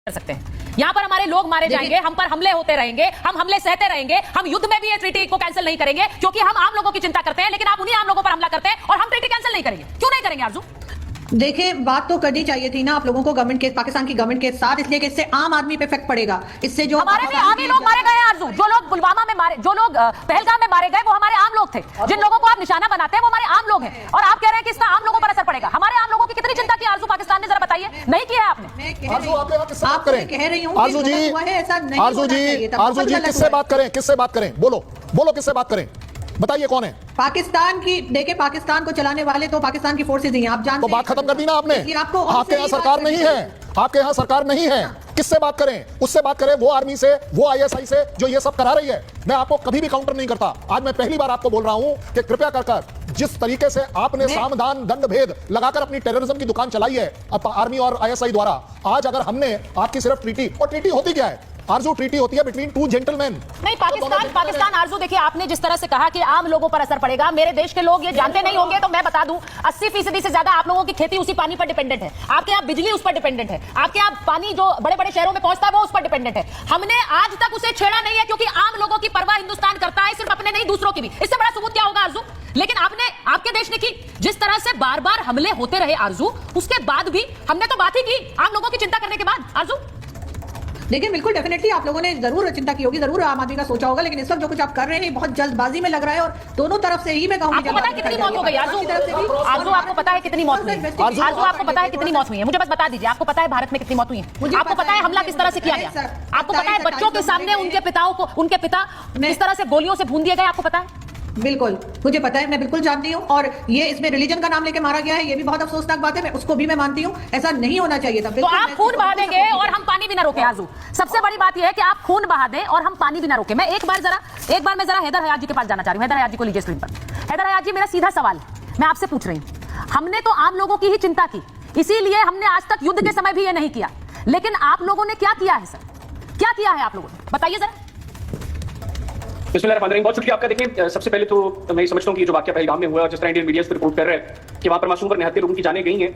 कर सकते हैं। यहाँ पर हमारे लोग मारे जाएंगे, हम पर हमले होते रहेंगे, हम हमले सहते रहेंगे, हम युद्ध में भी ये ट्रीटी को कैंसिल नहीं करेंगे क्योंकि हम आम लोगों की चिंता करते हैं, लेकिन आप उन्हीं आम लोगों पर हमला करते हैं और हम ट्रीटी कैंसिल नहीं करेंगे। क्यों नहीं करेंगे आरजू? देखिए, बात तो करनी चाहिए थी ना आप लोगों को गवर्नमेंट के, पाकिस्तान की गवर्नमेंट के साथ, इसलिए कि इससे आम आदमी पे इफेक्ट पड़ेगा। इससे जो हमारे भी आम ही लोग मारे गए आरजू, जो लोग पुलवामा में मारे, जो लोग पहलगाम में मारे गए वो हमारे आम लोग थे। जिन लोगों को आप निशाना बनाते हैं वो हमारे आम लोग हैं और आप कह रहे हैं कि इसका आम लोगों पर असर पड़ेगा। हमारे आम लोगों की कितनी चिंता की आरजू पाकिस्तान ने, जरा बताइए। नहीं किया है आपने। आप कह रही हूँ आरजू जी किससे बात करें, किससे बात करें? बोलो किससे बात करें, बताइए कौन है? पाकिस्तान की, देखिए पाकिस्तान को चलाने वाले तो पाकिस्तान की फोर्सेज ही हैं, आप जानते हैं। तो बात खत्म कर दी ना आपने। आपके यहाँ सरकार नहीं है, आपके यहाँ सरकार नहीं है, किससे बात करें? उससे बात करें, वो आर्मी से, वो आईएसआई से जो ये सब करा रही है। मैं आपको कभी भी काउंटर नहीं करता। आज मैं पहली बार आपको बोल रहा हूं कि कृपया कर जिस तरीके से आपने सामधान दंड भेद लगाकर अपनी टेररिज्म की दुकान चलाई है आर्मी और आईएसआई द्वारा, आज अगर हमने आपकी सिर्फ ट्रीटी, और ट्रीटी होती क्या है आरजू? ट्रीटी होती है बिटवीन टू जेंटलमैन। नहीं, पाकिस्तान आरजू, देखिए आपने जिस तरह से कहा कि आम लोगों पर असर पड़ेगा, मेरे देश के लोग ये जानते नहीं होंगे तो मैं बता दूं 80% से ज्यादा आप लोगों की खेती उसी पानी पर डिपेंडेंट है। आपके यहाँ बिजली उस पर डिपेंडेंट है, आपके यहाँ पानी जो बड़े बड़े शहरों में पहुंचता है वो उस पर डिपेंडेंट है। हमने आज तक उसे छेड़ा नहीं है क्योंकि आम लोगों की परवाह हिंदुस्तान करता है, सिर्फ अपने नहीं दूसरों की भी। इससे बड़ा सबूत क्या होगा आरजू? लेकिन आपके देश ने की, जिस तरह से बार बार हमले होते रहे आरजू, उसके बाद भी हमने तो बात ही की आम लोगों की चिंता करने के बाद। आरजू देखिए, बिल्कुल डेफिनेटली आप लोगों ने जरूर चिंता की होगी, जरूर आम आदमी का सोचा होगा, लेकिन इस वक्त जो कुछ आप कर रहे हैं बहुत जल्दबाजी में लग रहा है और दोनों तरफ से ही मैं कहूंगी। आपको पता है कितनी मौत हो गई आरजू? आरजू आपको पता है कितनी मौत हुई है? आरजू आपको पता है कितनी मौत हुई है? मुझे बस बता दीजिए, आपको पता है भारत में कितनी मौत हुई है? आपको पता है हमला किस तरह से किया गया? आपको पता है बच्चों के सामने उनके पिता किस तरह से गोलियों से भून दिए गए? आपको पता है? बिल्कुल मुझे पता है, मैं बिल्कुल जानती हूँ। और ये इसमें रिलीजन का नाम लेके मारा गया है, ये भी बहुत अफसोसनाक बात है, मैं उसको भी मैं मानती हूँ। ऐसा नहीं होना चाहिए था। तो आप खून बहा देंगे और हम पानी भी ना रोके आरजू। सबसे बड़ी बात यह है कि आप खून बहा दें और हम पानी भी ना रोके। मैं एक बार मैं जरा हैदर हयात जी के पास जाना चाह रही हूँ। हैदर हयात जी को लीजिए स्क्रीन पर। हैदर हयात जी, मेरा सीधा सवाल मैं आपसे पूछ रही हूँ। हमने तो आम लोगों की ही चिंता की, इसीलिए हमने आज तक युद्ध के समय भी ये नहीं किया, लेकिन आप लोगों ने क्या किया है सर? क्या किया है आप लोगों ने, बताइए जरा। बिस्मिल्लाहिर्रहमानिर्रहीम, बहुत शुक्रिया आपका। देखिए, सबसे पहले तो मैं समझता हूँ कि जो वाकया पहलगाम में हुआ और जिस तरह इंडियन मीडिया रिपोर्ट कर रहे हैं कि वहाँ पर मासूम पर निहत्ते लोगों की जानें गई हैं,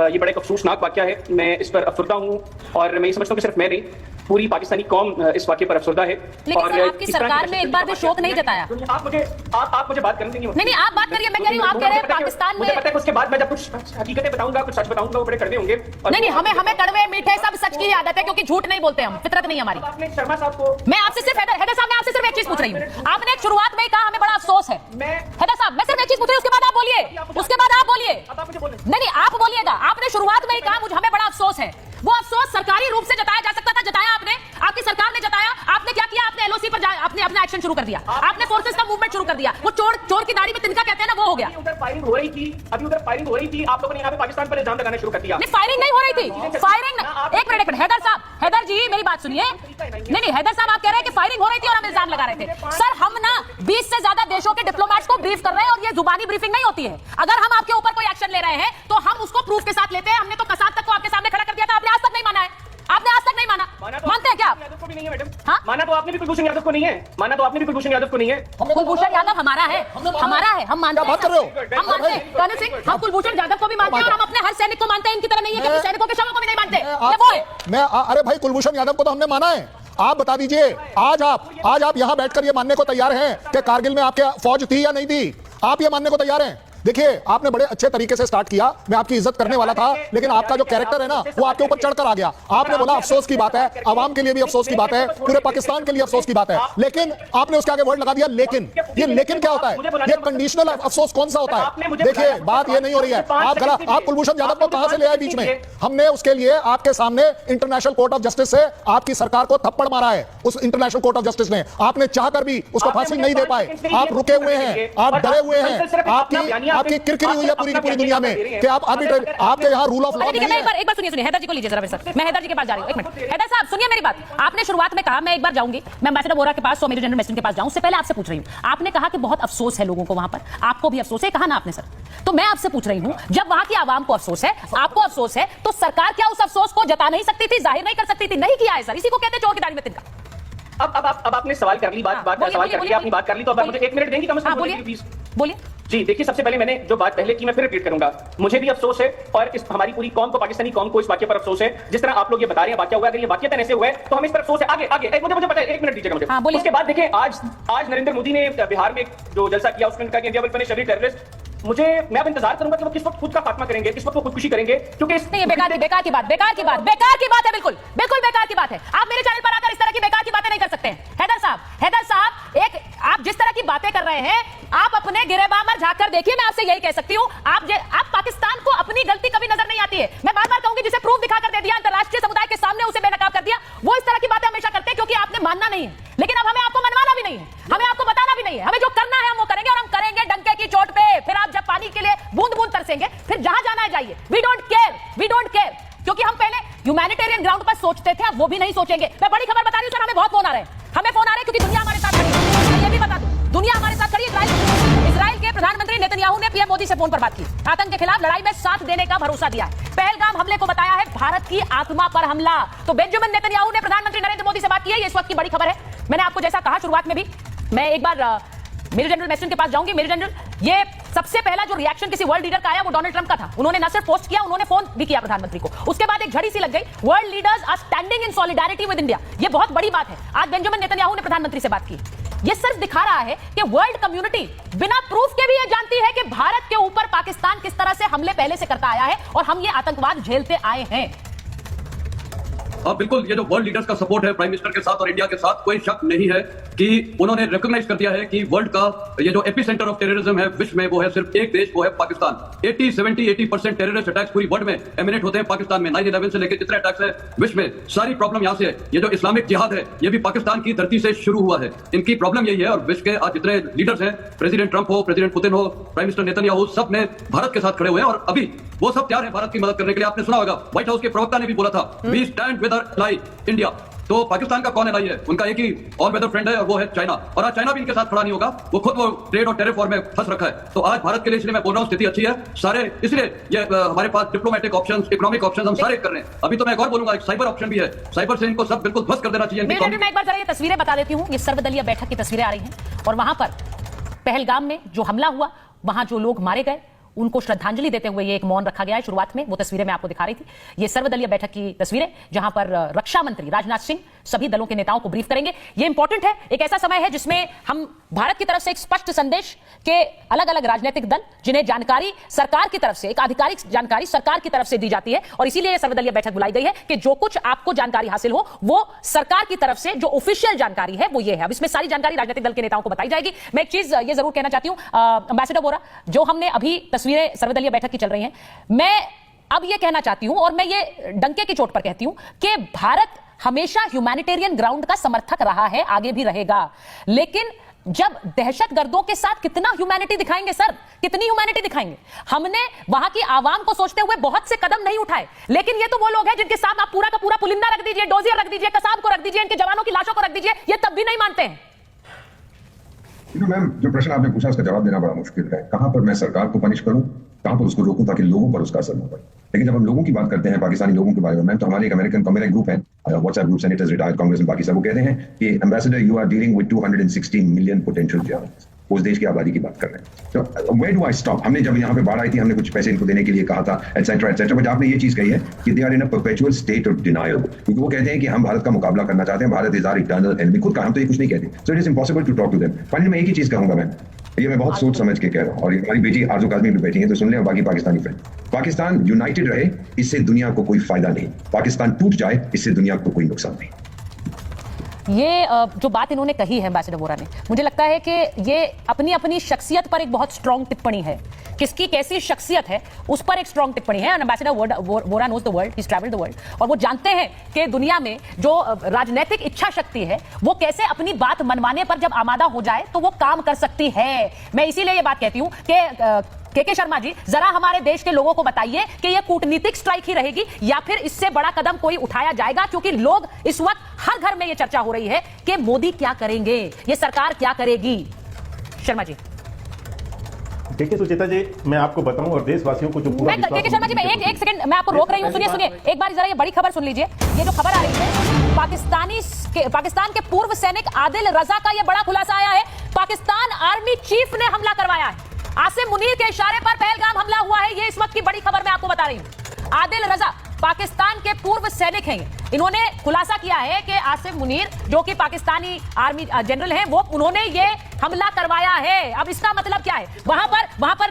ये बड़ा एक अफसोसनाक वाकया है। मैं इस पर अफसरदा हूँ और मैं ये समझता हूँ कि सिर्फ मैं नहीं, पूरी पाकिस्तानी कौम इस वाकये पर अफसरदा है। और आपकी सरकार ने एक बार भी शोक नहीं जताया। आप मुझे बात करने देंगे? नहीं, आप बात करिए। मैं कह रही हूँ, आप कह रहे हैं पाकिस्तान में। मुझे पता है उसके बाद मैं जब कुछ हकीकतें बताऊंगा, कुछ सच बताऊंगा, वो बड़े कड़वे होंगे। नहीं, हमें कड़वे मीठे सब सच की आदत है क्योंकि झूठ नहीं बोलते हम, फितरत नहीं हमारी। आपने शर्मा साहब को, मैं आपसे सिर्फ हैदर साहब, मैं आपसे सिर्फ एक चीज पूछ रही हूँ। आपने एक शुरुआत में ही कहा हमें बड़ा अफसोस है। हैदर साहब, मैं सिर्फ एक चीज पूछ रही हूँ, उसके बाद आप बोलिए, उसके बाद आप बोलिए। नहीं, आप बोलिएगा। आपने शुरुआत में ही कहा मुझे हमें बड़ा अफसोस है। वो अफसोस सरकारी रूप से जताया जा सकता था, जताया आपने, आपकी सरकार ने जताया। आपने क्या किया? आपने एलओसी पर आपने अपना एक्शन शुरू कर दिया, आपने फोर्सेस का मूवमेंट शुरू कर दिया। वो चोर की दाढ़ी में तिनका कहते हैं ना, वो हो गया। उधर फायरिंग हो रही थी, अभी उधर फायरिंग हो रही थी, आप लोगों ने यहाँ पे पाकिस्तान पर इल्जाम लगाना शुरू कर दिया। नहीं, फायरिंग नहीं हो रही थी। फायरिंग एक मिनट हैदर साहब, हैदर जी मेरी बात सुनिए। नहीं, हैदर साहब आप कह रहे हैं कि फायरिंग हो रही थी और हम इल्जाम लगा रहे थे। सर, हम ना 20 से ज्यादा देशों के डिप्लोमेट्स को ब्रीफ कर रहे हैं और ये जुबानी ब्रीफिंग नहीं होती है। अगर हम आपके ऊपर कोई एक्शन ले रहे हैं तो हम उसको प्रूफ के साथ लेते हैं। हमने तो कसाब तक को आपके सामने खड़ा कर दिया था, आपने आज तक नहीं माना है। आपने आज तक नहीं माना। मानते हैं क्या आप? यादव को भी नहीं है मैडम। हाँ? माना तो आपने भी कुलभूषण यादव को नहीं है, माना तो आपने भी कुलभूषण यादव को नहीं है। कुलभूषण यादव हमारा है, हमारा है, हम मानते हैं। बात कर रहे हो? हम मानते हैं कर्नल सिंह, हम कुलभूषण यादव को भी मानते हैं और हम अपने हर सैनिक को मानते हैं। इनकी तरह नहीं है कि सैनिकों के शवों को भी नहीं मानते। ये वो है। अरे भाई, कुलभूषण यादव को तो हमने माना है। आप बता दीजिए, आज आप यहाँ बैठकर ये मानने को तैयार हैं कि कारगिल में आपके फौज थी या नहीं थी? आप ये मानने को तैयार हैं? देखिए, आपने बड़े अच्छे तरीके से स्टार्ट किया, मैं आपकी इज्जत करने वाला था, लेकिन आपका जो कैरेक्टर है ना, वो आपके ऊपर चढ़कर आ गया। आपने बोला अफसोस की बात है, आवाम के लिए भी अफसोस की बात है, पूरे पाकिस्तान के लिए अफसोस की बात है, लेकिन आपने उसके आगे वर्ड लगा दिया लेकिन। ये लेकिन क्या होता है? ये कंडीशनल अफसोस कौन सा होता है? देखिए, बात ये नहीं हो रही है। आप कुलभूषण यादव को कहां से ले आए बीच में? हमने उसके लिए आपके सामने इंटरनेशनल कोर्ट ऑफ जस्टिस से आपकी सरकार को थप्पड़ मारा है। उस इंटरनेशनल कोर्ट ऑफ जस्टिस ने, आपने चाहकर भी उसको फांसी नहीं दे पाए। आप रुके हुए हैं, आप डरे हुए हैं, आपकी किरकिरी हुई है पूरी की पूरी दुनिया में कि आप आपके यहाँ रूल ऑफ लॉ नहीं है। एक बार सुनिए, हैदर जी को लीजिए जरा मेरे साथ। मैं हैदर जी के पास जा रही हूँ। एक मिनट हैदर साहब, सुनिए मेरी बात। आपने शुरुआत में कहा मैं एक बार जाऊंगी, मैं एम्बेसडर बोरा के पास, मेजर जनरल मेस्टिन के पास जाऊं, उससे पहले आपसे पूछ रही हूँ। आपने कहा कि बहुत अफसोस है लोगों को वहां पर, आपको भी अफसोस है, कहा ना आपने सर? तो मैं आपसे पूछ रही हूँ, जब वहां की आवाम को अफसोस है, आपको अफसोस है, तो सरकार क्या उस अफसोस को जता नहीं सकती थी, जाहिर नहीं कर सकती थी? नहीं किया है सर, इसी को कहते हैं चोर की दाढ़ी में तिनका। अब आपने सवाल कर ली, बात सवाल कर लिया, अपनी बात कर ली, तो अब मुझे 1 मिनट देंगी कम से कम? बोलिए। जी देखिए, सबसे पहले मैंने जो बात पहले की मैं फिर रिपीट करूंगा। मुझे भी अफसोस है और इस हमारी पूरी कौम को, पाकिस्तानी कौम को इस वाक्य पर अफसोस है। जिस तरह आप लोग ये बता रहे हैं वाक्य हुआ, अगर ये वाक्य ऐसे हुआ है तो हमें इस पर अफसोस है। आगे आगे मुझे पता है, 1 मिनट दीजिएगा मुझे। हाँ, बोलिए। उसके बाद देखिए, आज नरेंद्र मोदी ने बिहार में जो जलसा किया उसमें कहा कि India will punish every terrorist. मैं अब इंतजार करूंगा कि वो किस वक्त खुद का खात्मा करेंगे, किस वक्त वो खुदकुशी करेंगे, क्योंकि नहीं, ये बेकार की बात है, बेकार की बात है, बिल्कुल बेकार की बात है। आप मेरे चैनल पर आकर इस तरह की बेकार की बातें नहीं कर सकते हैं। हैदर साहब, एक आप जिस तरह की बातें कर रहे हैं, आप अपने गिरेबान में झांक कर देखिए। मैं आपसे यही कह सकती हूं, आप पाकिस्तान को अपनी गलती कभी नजर नहीं आती है। मैं बार-बार कहूंगी, जिसे प्रूफ दिखाकर दे दिया, अंतरराष्ट्रीय समुदाय के सामने उसे बेनकाब कर दिया, वो इस तरह की बातें हमेशा करते हैं क्योंकि आपने मानना नहीं है। लेकिन अब हमें आपको मनवाना भी नहीं है, हमें आपको बताना भी नहीं है। हमें जो करना है हम वो करेंगे, और हम करेंगे डंके की चोट पे। फिर आप जब पानी के लिए बूंद-बूंद तरसेंगे, फिर जहां जाना है जाइए। वी डोंट केयर, क्योंकि हम पहले ह्यूमैनिटेरियन ग्राउंड पर सोचते थे, अब वो भी नहीं सोचेंगे। मैं बड़ी खबर बता रही हूं सर, हमें बहुत फोन आ रहे हैं, क्योंकि दुनिया हमारे साथ खड़ी है। मैं ये भी बता दूं, दुनिया हमारे साथ खड़ी है। इजराइल के प्रधानमंत्री नेतन्याहू ने पीएम मोदी से फोन पर बात की, आतंक के खिलाफ लड़ाई में साथ देने का भरोसा दिया है। पहलगाम हमले को बताया है भारत की आत्मा पर हमला। तो बेंजामिन नेतन्याहू ने प्रधानमंत्री नरेंद्र मोदी से बात की है, ये इस वक्त की बड़ी खबर है। मैंने आपको जैसा कहा शुरुआत में भी, मैं एक बार मेजर जनरल मैसन के पास जाऊंगी। मेजर जनरल, ये सबसे पहला जो रिएक्शन किसी वर्ल्ड लीडर का आया वो डोनाल्ड ट्रंप का था। उन्होंने न सिर्फ पोस्ट किया, उन्होंने फोन भी किया प्रधानमंत्री को। उसके बाद एक झड़ी सी लग गई, world leaders are standing in solidarity with India. ये बहुत बड़ी बात है। आज बेंजामिन नेतन्याहू ने प्रधानमंत्री से बात की। ये सिर्फ दिखा रहा है कि वर्ल्ड कम्युनिटी बिना प्रूफ के भी ये जानती है कि भारत के ऊपर पाकिस्तान किस तरह से हमले पहले से करता आया है, और हम ये आतंकवाद झेलते आए हैं। बिल्कुल, ये जो वर्ल्ड लीडर्स का सपोर्ट है प्राइम मिनिस्टर के साथ और इंडिया के साथ, कोई शक नहीं है कि उन्होंने रिकॉग्नाइज कर दिया है कि वर्ल्ड का ये जो एपिसेंटर ऑफ टेररिज्म है विश्व में, वो है सिर्फ एक देश, वो है पाकिस्तान। 80% टेररिस्ट अटैक्स पूरी वर्ल्ड में एमिनेट होते हैं पाकिस्तान में। 9/11 से लेकर जितने अटैक्स है विश्व में, सारी प्रॉब्लम यहां से है। ये जो इस्लामिक जिहाद है, ये भी पाकिस्तान की धरती से शुरू हुआ है। इनकी प्रॉब्लम यही है, और विश्व के आज जितने लीडर्स हैं, प्रेसिडेंट ट्रंप हो, प्रेसिडेंट पुतिन हो, प्राइम मिनिस्टर नेतन्याहू, सब ने भारत के साथ खड़े हुए हैं, और अभी वो सब तैयार है भारत की मदद करने के लिए। आपने सुना होगा, व्हाइट हाउस के प्रवक्ता ने भी बोला था, we stand with our ally India. तो पाकिस्तान का कौन एलाई है? उनका एक ही ऑल वेदर फ्रेंड है, और वो है चाइना। और आज चाइना भी इनके साथ खड़ा नहीं होगा, वो खुद वो ट्रेड और टेरिफ वॉर में फंस रखा है। तो आज भारत के लिए, इसलिए मैं बोल रहा हूं, स्थिति अच्छी है सारे, इसलिए ये हमारे पास डिप्लोमेटिक ऑप्शंस, इकोनॉमिक ऑप्शंस हम सारे कर रहे हैं। अभी तो मैं एक और बोलूंगा, एक साइबर ऑप्शन भी है। साइबर से इनको सब बिल्कुल ध्वस्त कर देना चाहिए। मैं एक बार जरा ये तस्वीरें बता देती हूँ। ये सर्वदलीय बैठक की तस्वीरें आ रही हैं, और वहां पर पहलगाम में जो हमला हुआ, वहां जो लोग मारे गए, उनको श्रद्धांजलि देते हुए ये एक मौन रखा गया है शुरुआत में। वो तस्वीरें मैं आपको दिखा रही थी। ये सर्वदलीय बैठक की तस्वीरें, जहां पर रक्षा मंत्री राजनाथ सिंह सभी दलों के नेताओं को ब्रीफ करेंगे। ये इंपॉर्टेंट है, एक ऐसा समय है जिसमें हम भारत की तरफ से एक स्पष्ट संदेश के अलग अलग राजनीतिक दल, जिन्हें जानकारी सरकार की तरफ से, एक आधिकारिक जानकारी सरकार की तरफ से दी जाती है, और इसीलिए यह सर्वदलीय बैठक बुलाई गई है कि जो कुछ आपको जानकारी हासिल हो, वो सरकार की तरफ से जो ऑफिशियल जानकारी है वो ये है। अब इसमें सारी जानकारी राजनीतिक दल के नेताओं को बताई जाएगी। मैं एक चीज ये जरूर कहना चाहती हूं, एम्बेसडर वोरा, जो हमने अभी तस्वीरें सर्वदलीय बैठक की चल रही हैं, मैं अब ये कहना चाहती हूं, और मैं ये डंके की चोट पर कहती हूं, कि भारत हमेशा ह्यूमैनिटेरियन ग्राउंड का समर्थक रहा है, आगे भी रहेगा। लेकिन जब दहशतगर्दों के साथ कितना ह्यूमैनिटी दिखाएंगे सर, कितनी ह्यूमैनिटी दिखाएंगे? हमने वहां की आवाम को सोचते हुए बहुत से कदम नहीं उठाए, लेकिन ये तो वो लोग हैं जिनके साथ आप पूरा का पूरा पुलिंदा रख दीजिए, डोजियर रख दीजिए, कसाब को रख दीजिए, इनके जवानों की लाशों को रख दीजिए, ये तब भी नहीं मानते हैं। मैम, जो प्रश्न आपने पूछा उसका जवाब देना बड़ा मुश्किल है। कहां पर मैं सरकार को पनिश करूं, कहां पर उसको रोकूं ताकि लोगों पर उसका असर न पड़े। लेकिन जब हम लोगों की बात करते हैं, पाकिस्तानी लोगों के बारे में, मैम, तो हमारे एक अमेरिकन का मेरा ग्रुप है, WhatsApp group, senators, retired congressman, बाकी सब, वो कहते हैं कि ambassador, you are dealing with 216 million potential jihadist. उस देश की आबादी की बात कर रहे हैं। तो वेयर डू आई स्टॉप? हमने जब यहाँ पे बाढ़ आई थी, हमने कुछ पैसे इनको देने के लिए कहा था, एटसेट्रा एटसेट्रा, बट आपने ये चीज कही है कि they are in a perpetual state of denial, क्योंकि वो कहते हैं कि हम भारत का मुकाबला करना चाहते हैं, Bharat is our eternal enemy. खुद का हम तो ये कुछ नहीं कहते, so it is impossible to talk to them. Finally मैं एक ही चीज कहूंगा, मैम, ये मैं बहुत सोच समझ के कह रहा हूँ, और ये हमारी बेटी आरजू काज़मी भी बैठी है, तो सुन ले, बाकी पाकिस्तानी फ्रेंड, पाकिस्तान यूनाइटेड रहे, इससे दुनिया को कोई फायदा नहीं। पाकिस्तान टूट जाए, इससे दुनिया को कोई नुकसान नहीं। ये जो बात इन्होंने कही है एम्बेसडर वोरा ने, मुझे लगता है कि ये अपनी अपनी शख्सियत पर एक बहुत स्ट्रॉन्ग टिप्पणी है। किसकी कैसी शख्सियत है उस पर एक स्ट्रॉन्ग टिप्पणी है। Ambassador Vora knows the world, he travelled the world, और वो जानते हैं कि दुनिया में जो राजनीतिक इच्छा शक्ति है वो कैसे अपनी बात मनवाने पर जब आमादा हो जाए तो वो काम कर सकती है। मैं इसीलिए ये बात कहती हूं कि के शर्मा जी, जरा हमारे देश के लोगों को बताइए कि यह कूटनीतिक स्ट्राइक ही रहेगी या फिर इससे बड़ा कदम कोई उठाया जाएगा, क्योंकि लोग इस वक्त हर घर में यह चर्चा हो रही है कि मोदी क्या करेंगे, ये सरकार क्या करेगी। शर्मा जी। देखिए सुचेता जी, मैं आपको बताऊं और देशवासियों को जो पूरा के शर्मा जी, मैं एक सेकंड मैं आपको रोक रही हूं, सुनिए एक बार जरा ये बड़ी खबर सुन लीजिए। ये जो खबर आ रही है, पाकिस्तान के पूर्व सैनिक आदिल रजा का ये बड़ा खुलासा आया है। पाकिस्तान आर्मी चीफ ने हमला करवाया है। आसिम मुनीर के इशारे पर पहलगाम हमला हुआ है, ये इस वक्त की बड़ी खबर मैं आपको बता रही हूं। आदिल रजा पाकिस्तान के पूर्व सैनिक हैं, इन्होंने खुलासा किया है कि आसिम मुनीर जो कि पाकिस्तानी आर्मी जनरल हैं, वो उन्होंने ये हमला करवाया है। अब इसका मतलब क्या है? वहां पर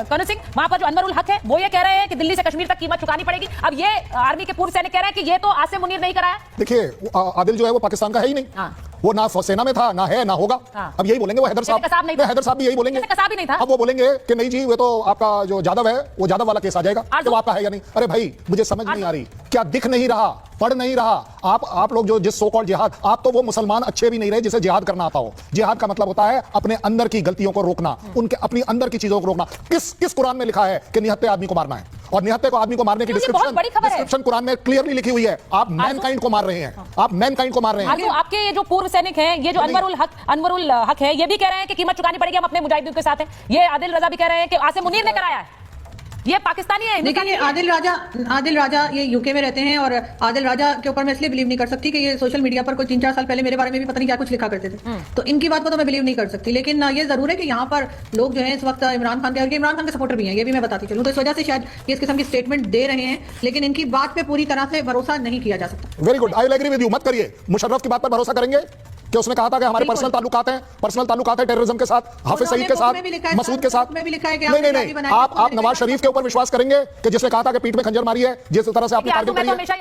करण सिंह, वहां पर जो अनवर उल हक है वो ये कह रहे हैं कि दिल्ली से कश्मीर तक कीमत चुकानी पड़ेगी। अब ये आर्मी के पूर्व सैनिक कह रहे हैं कि ये तो आसिम मुनीर नहीं कराया। देखिए आदिल जो है वो पाकिस्तान का है ही नहीं। हाँ। वो ना सेना में था, ना है, ना होगा। हाँ। अब यही बोलेंगे वो हैदर साहब नहीं था। हैदर साहब भी यही बोलेंगे। कसाब ही नहीं था। अब वो बोलेंगे कि नहीं जी वो तो आपका जो जादव है वो जादव वाला केस आ जाएगा, तो वो आपका है या नहीं। अरे भाई मुझे समझ नहीं आ रही, क्या दिख नहीं रहा, पढ़ नहीं रहा? आप लोग जो जिस सो कॉल्ड जिहाद, आप तो वो मुसलमान अच्छे भी नहीं रहे जिसे जिहाद करना आता हो। जिहाद का मतलब होता है अपने अंदर की गलतियों को रोकना, उनके अपनी अंदर की चीजों को रोकना। किस कुरान में लिखा है कि निहत्ते आदमी को मारना है? और निहत्ते को आदमी को मारने की डिस्क्रिप्शन कुरान में क्लियरली लिखी हुई है। आप मैनकाइंड को मार रहे हैं, आप मैनकाइंड को मार रहे हैं। आपके ये जो पूर्व सैनिक हैं, ये जो अनवर उल हक है, ये भी कह रहे हैं कि कीमत चुकानी पड़ेगी, हम अपने मुजाहिदीन के साथ हैं। ये आदिल रजा भी कह रहे हैं कि आसिम मुनीर ने कराया है। ये पाकिस्तानी है। लेकिन ये आदिल राजा ये यूके में रहते हैं, और आदिल राजा के ऊपर मैं इसलिए बिलीव नहीं कर सकती कि ये सोशल मीडिया पर कोई 3-4 साल पहले मेरे बारे में भी पता नहीं क्या कुछ लिखा करते थे, तो इनकी बात को तो मैं बिलीव नहीं कर सकती। लेकिन ये जरूर है कि यहाँ पर लोग जो है इस वक्त इमरान खान के सपोर्टर भी हैं, ये भी मैं बताती चलूँ। तो इस वजह से शायद ये इस किस्म की स्टेटमेंट दे रहे हैं, लेकिन इनकी बात पे पूरी तरह से भरोसा नहीं किया जा सकता। Very good, I will agree with you. मत करिए, मुशर्रफ की बात पर भरोसा करेंगे कि उसने कहा था कि हमारे पर्सनल ताल्लुकात हैं टेररिज्म के साथ, हाफिज सईद के साथ, मसूद के साथ। नहीं, आप नवाज शरीफ के ऊपर विश्वास करेंगे कि जिसने कहा था कि पीठ में खंजर मारी है, जिस तरह से आपने टारगेट करी है।